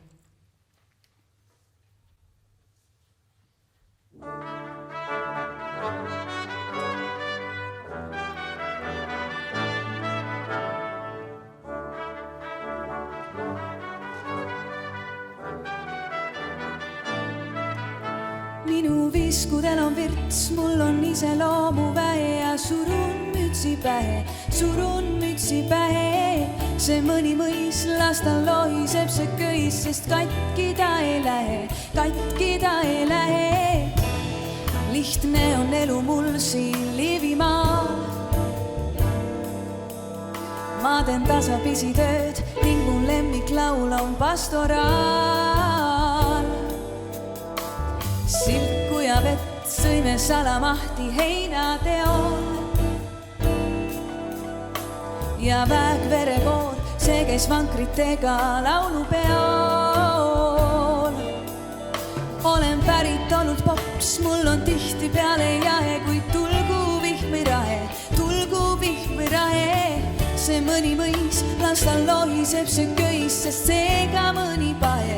Minu viskudel on virts, mul on iseloomuväe ja surun mütsi pähe. See mõni mõis, las tal lohiseb see köis, sest katki ta ei lähe. Lihtne on elu mul siin Liivimaal. Ma teen tasapisi tööd ning mun lemmiklaul on pastoraal. Silku ja vett sõime salamahti heinateol ja väeg verekoor, see käis vankritega laulupeol. Olen pärit olnud pops, mul on tihti peale jahe, kuid tulgu vihmi rahe. See mõni mõis, las tal lohiseb see köis, sest seega mõni pahe.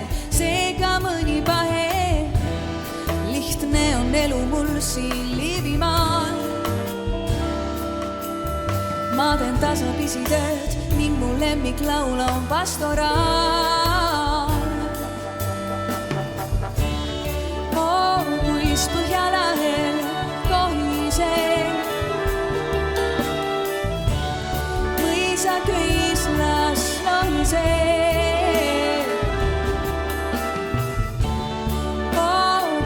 Lihtne on elu mul siin Liivimaal. Ma teen tasapisi tööd ning mu lemmiklaul on pastoraal. Kuis Põhjalahel kohiseb mõisa köis, las lohiseb.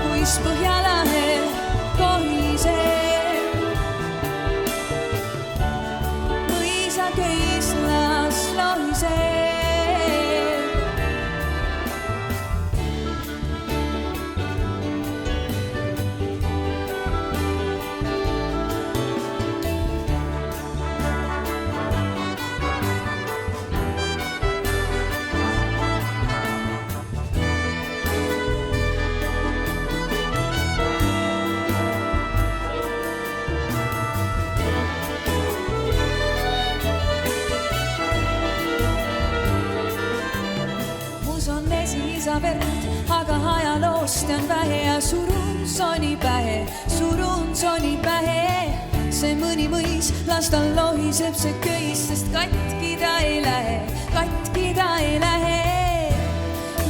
Kuis Põhjalahel kohiseb mõisa köis, las lohiseb. Aga ajaloost on vähe ja surun soni pähe. See mõni mõis, las tal lohiseb see köis, sest katki ta ei lähe.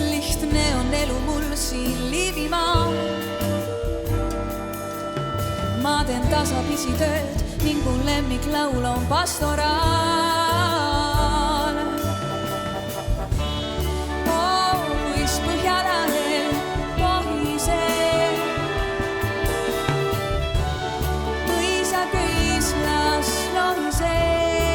Lihtne on elu mul siin Liivimaal. Ma teen tasapisi tööd ning mu lemmiklaul on pastoraal. Põhjalahel kohiseb mõisa köis, las lohiseb.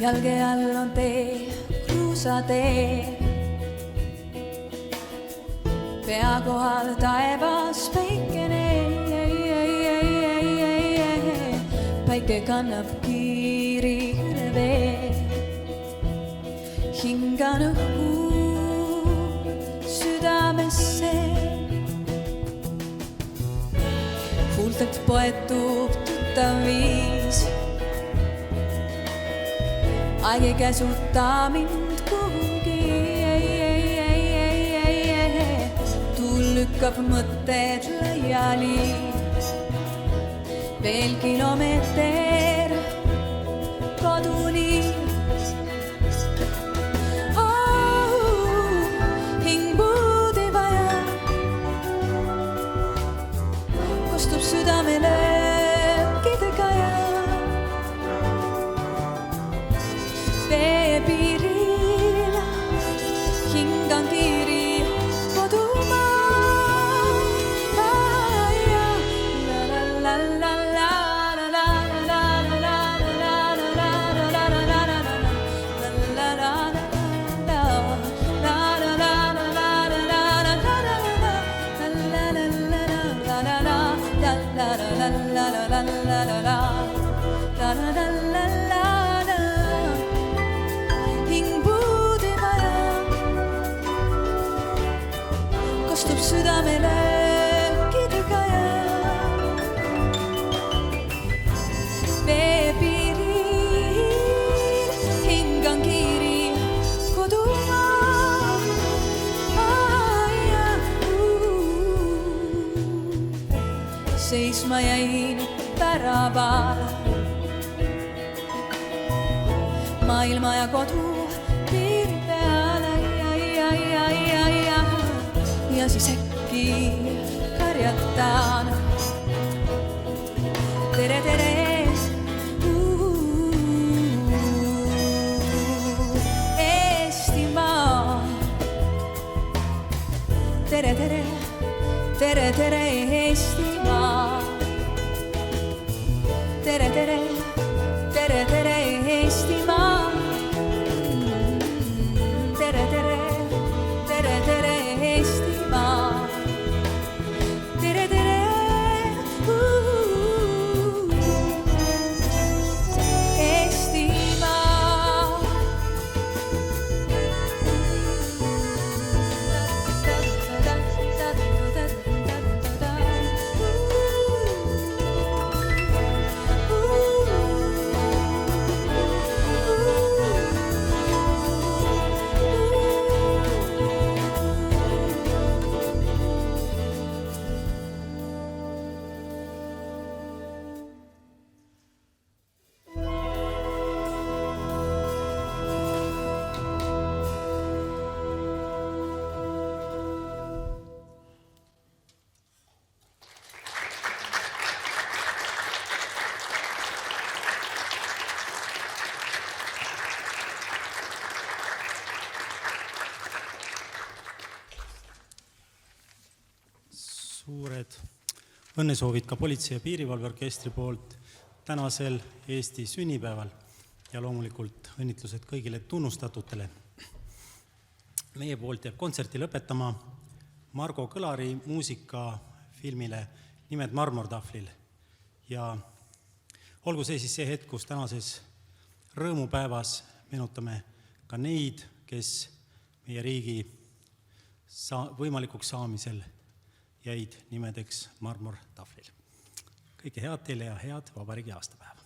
jalge all on tee, kruusatee. Pea kohal taevas päikene, päike kannab kiiril vee. Hingan õhku südamesse, huultelt poetub tuttav viis. Aeg ei käsuta mind kuhugi, tuul lükkab mõtted laiali. Veel kilomeeter koduni. Hing puud ei vaja, kostub südamele kidekaja. Veepiiril hingan kiiri kodumaa. Kostub südamele kidekaja. Veepiiril hingan kiiri kodumaa. Seisma jäin väraval, maailma ja kodu piiri peale. Ja siis äkki karjatan. Tere, tere. Eestimaa. Tere, tere. Tere, tere, Eestimaa. Tere, tere. Tere, tere, Eestimaa. Tere, tere. Tere, tere, Eestimaa. Tere, tere. Eestimaa. Suured õnnesoovid ka Politsei- ja Piirivalveorkestri poolt tänasel Eesti sünnipäeval ja loomulikult õnnitlused kõigile tunnustatutele. Meie poolt jääb kontserti lõpetama Margo Kõlari muusika filmile Nimed marmortahvlil. Ja olgu see siis see hetk, kus tänases rõõmupäevas meenutame ka neid, kes meie riigi võimalikuks saamisel jäid nimedeks marmortahvlil. Kõike head teile ja head vabariigi aastapäeva!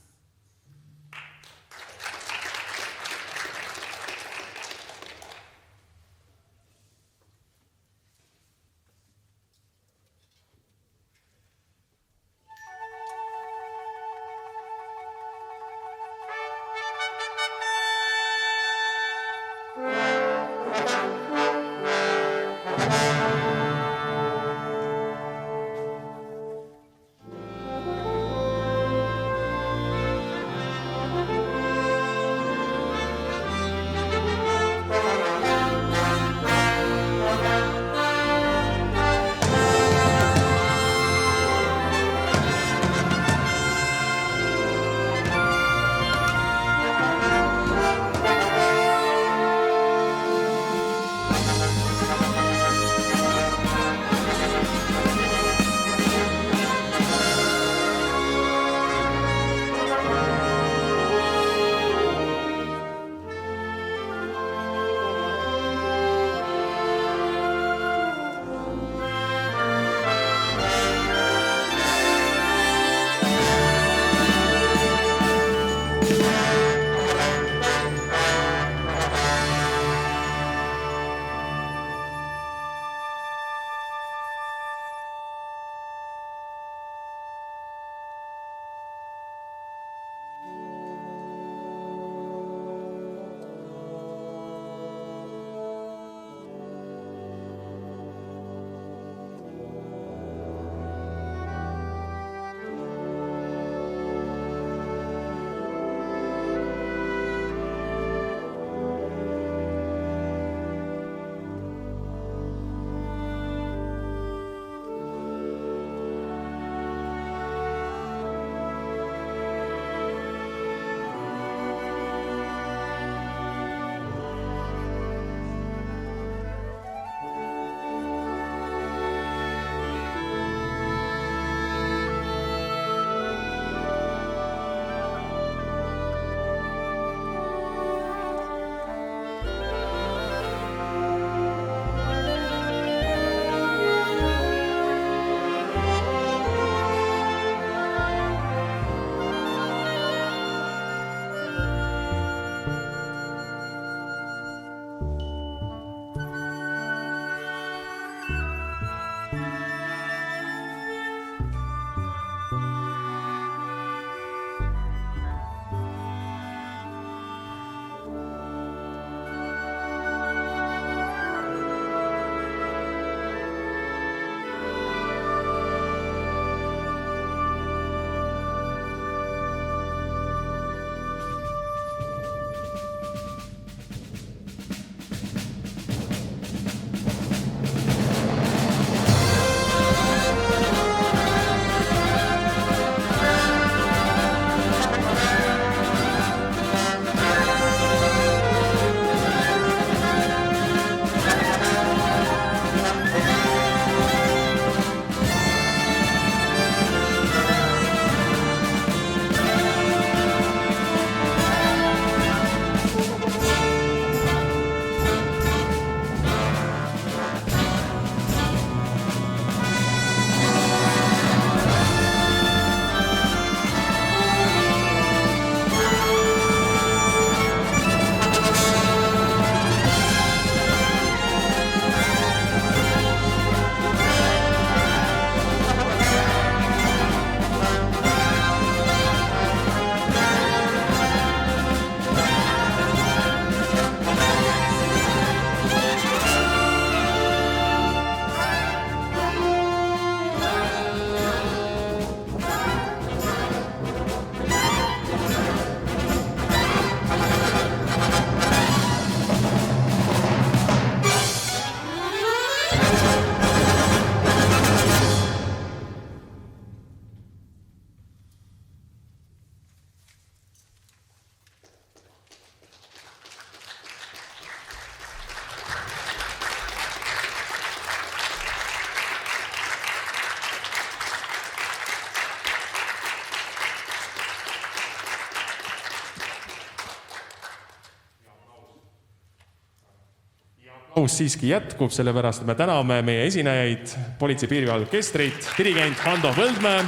paus siiski jätkub, sellepärast me täname meie esinejaid, politsei piirivalveorkestrit, dirigent Hando Põldmäe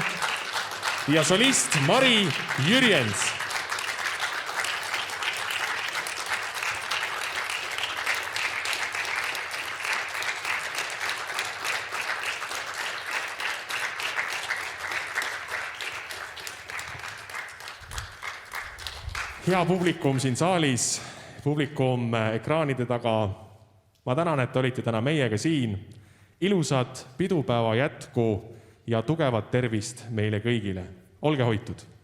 ja solist Mari Jürjens. Hea publikum siin saalis, publikum ekraanide taga, ma tänan, et olite täna meiega siin. Ilusat pidupäeva jätku ja tugevat tervist meile kõigile. Olge hoitud!